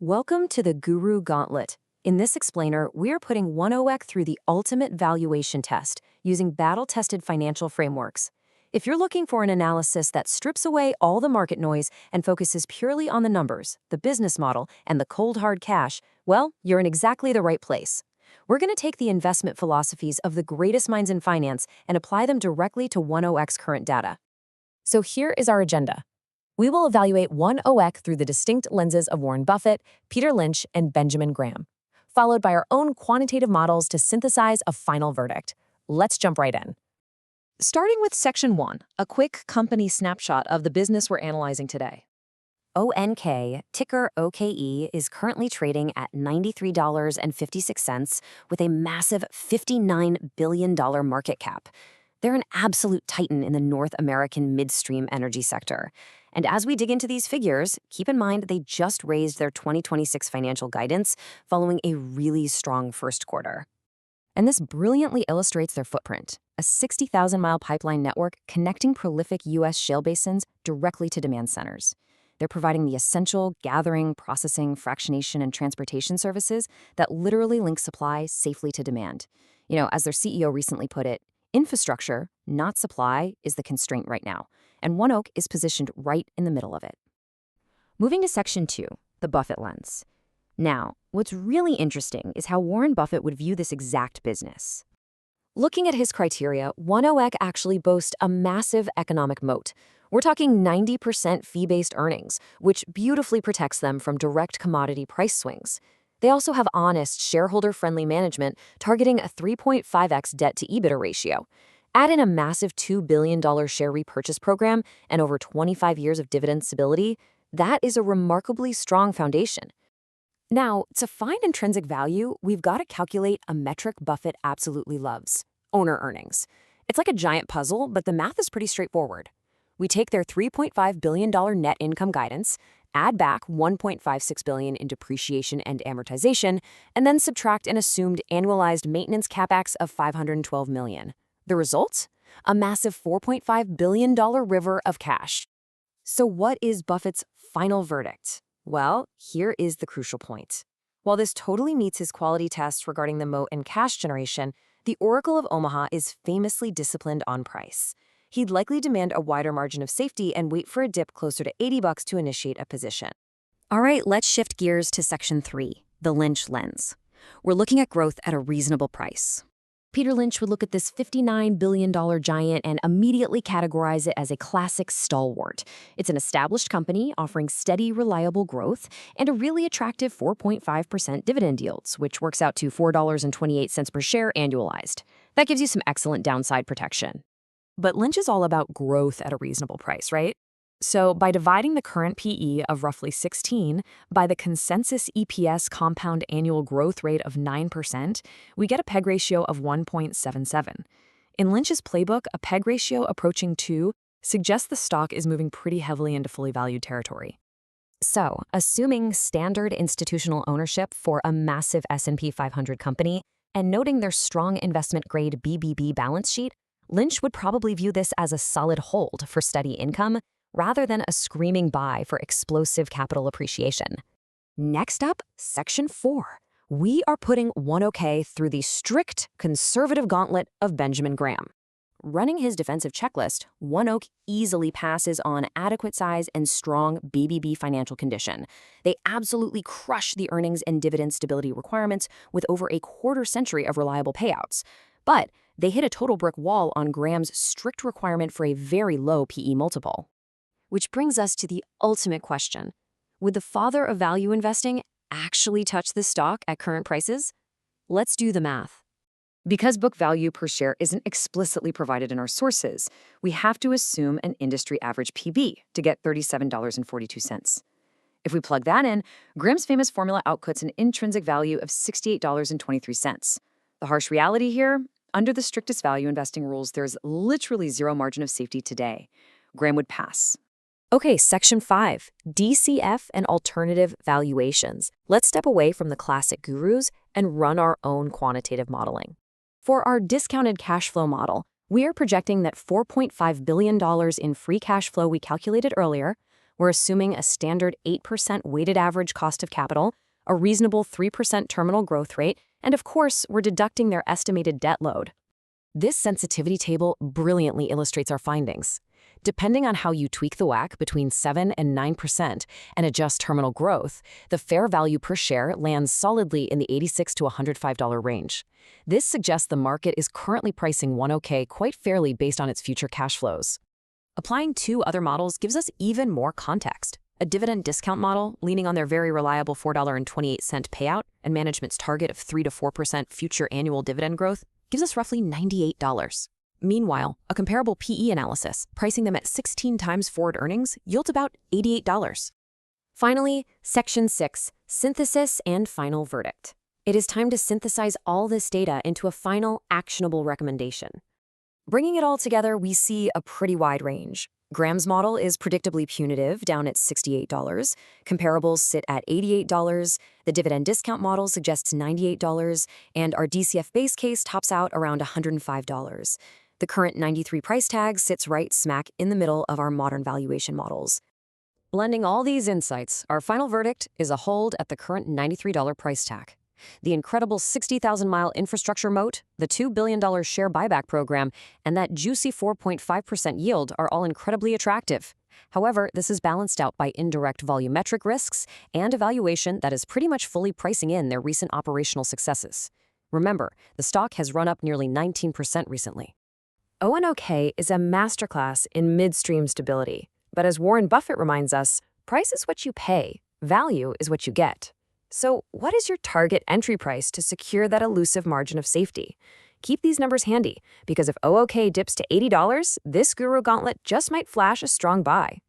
Welcome to the Guru Gauntlet. In this explainer, we're putting ONEOK through the ultimate valuation test using battle-tested financial frameworks. If you're looking for an analysis that strips away all the market noise and focuses purely on the numbers, the business model, and the cold hard cash, well, you're in exactly the right place. We're going to take the investment philosophies of the greatest minds in finance and apply them directly to ONEOK's current data. So here is our agenda. We will evaluate ONEOK through the distinct lenses of Warren Buffett, Peter Lynch, and Benjamin Graham, followed by our own quantitative models to synthesize a final verdict. Let's jump right in. Starting with Section 1, a quick company snapshot of the business we're analyzing today. ONK, ticker OKE, is currently trading at $93.56 with a massive $59 billion market cap. They're an absolute titan in the North American midstream energy sector. And as we dig into these figures, keep in mind they just raised their 2026 financial guidance following a really strong first quarter. And this brilliantly illustrates their footprint, a 60,000-mile pipeline network connecting prolific U.S. shale basins directly to demand centers. They're providing the essential gathering, processing, fractionation, and transportation services that literally link supply safely to demand. As their CEO recently put it, infrastructure, not supply, is the constraint right now, and ONEOK is positioned right in the middle of it. Moving to Section 2, the Buffett lens. Now, what's really interesting is how Warren Buffett would view this exact business. Looking at his criteria, ONEOK actually boasts a massive economic moat. We're talking 90% fee-based earnings, which beautifully protects them from direct commodity price swings. They also have honest, shareholder-friendly management targeting a 3.5x debt-to-EBITDA ratio. Add in a massive $2 billion share repurchase program and over 25 years of dividend stability, that is a remarkably strong foundation. Now, to find intrinsic value, we've got to calculate a metric Buffett absolutely loves: owner earnings. It's like a giant puzzle, but the math is pretty straightforward. We take their $3.5 billion net income guidance, add back $1.56 billion in depreciation and amortization, and then subtract an assumed annualized maintenance capex of $512 million. The result? A massive $4.5 billion river of cash. So what is Buffett's final verdict? Well, here is the crucial point. While this totally meets his quality tests regarding the moat and cash generation, the Oracle of Omaha is famously disciplined on price. He'd likely demand a wider margin of safety and wait for a dip closer to $80 to initiate a position. All right, let's shift gears to Section 3, the Lynch lens. We're looking at growth at a reasonable price. Peter Lynch would look at this $59 billion giant and immediately categorize it as a classic stalwart. It's an established company offering steady, reliable growth and a really attractive 4.5% dividend yields, which works out to $4.28 per share annualized. That gives you some excellent downside protection. But Lynch is all about growth at a reasonable price, right? So by dividing the current PE of roughly 16 by the consensus EPS compound annual growth rate of 9%, we get a PEG ratio of 1.77. In Lynch's playbook, a PEG ratio approaching 2 suggests the stock is moving pretty heavily into fully valued territory. So, assuming standard institutional ownership for a massive S&P 500 company and noting their strong investment-grade BBB balance sheet, Lynch would probably view this as a solid hold for steady income rather than a screaming buy for explosive capital appreciation. Next up, Section 4. We are putting ONEOK through the strict conservative gauntlet of Benjamin Graham. Running his defensive checklist, ONEOK easily passes on adequate size and strong BBB financial condition. They absolutely crush the earnings and dividend stability requirements with over a quarter-century of reliable payouts. But they hit a total brick wall on Graham's strict requirement for a very low PE multiple. Which brings us to the ultimate question. Would the father of value investing actually touch this stock at current prices? Let's do the math. Because book value per share isn't explicitly provided in our sources, we have to assume an industry average PB to get $37.42. If we plug that in, Graham's famous formula outputs an intrinsic value of $68.23. The harsh reality here? Under the strictest value investing rules, there's literally zero margin of safety today. Graham would pass. Okay, Section 5, DCF and alternative valuations. Let's step away from the classic gurus and run our own quantitative modeling. For our discounted cash flow model, we are projecting that $4.5 billion in free cash flow we calculated earlier, We're assuming a standard 8% weighted average cost of capital, a reasonable 3% terminal growth rate, and of course, we're deducting their estimated debt load. This sensitivity table brilliantly illustrates our findings. Depending on how you tweak the WACC between 7 and 9% and adjust terminal growth, the fair value per share lands solidly in the $86 to $105 range. This suggests the market is currently pricing ONEOK quite fairly based on its future cash flows. Applying two other models gives us even more context. A dividend discount model, leaning on their very reliable $4.28 payout and management's target of 3 to 4% future annual dividend growth, gives us roughly $98. Meanwhile, a comparable PE analysis, pricing them at 16 times forward earnings, yields about $88. Finally, Section 6, Synthesis and Final Verdict. It is time to synthesize all this data into a final, actionable recommendation. Bringing it all together, we see a pretty wide range. Graham's model is predictably punitive, down at $68. Comparables sit at $88. The dividend discount model suggests $98, and our DCF base case tops out around $105. The current 93 price tag sits right smack in the middle of our modern valuation models. Blending all these insights, our final verdict is a hold at the current $93 price tag. The incredible 60,000-mile infrastructure moat, the $2 billion share buyback program, and that juicy 4.5% yield are all incredibly attractive. However, this is balanced out by indirect volumetric risks and a valuation that is pretty much fully pricing in their recent operational successes. Remember, the stock has run up nearly 19% recently. ONEOK is a masterclass in midstream stability. But as Warren Buffett reminds us, price is what you pay, value is what you get. So what is your target entry price to secure that elusive margin of safety? Keep these numbers handy, because if OOK dips to $80, this Guru Gauntlet just might flash a strong buy.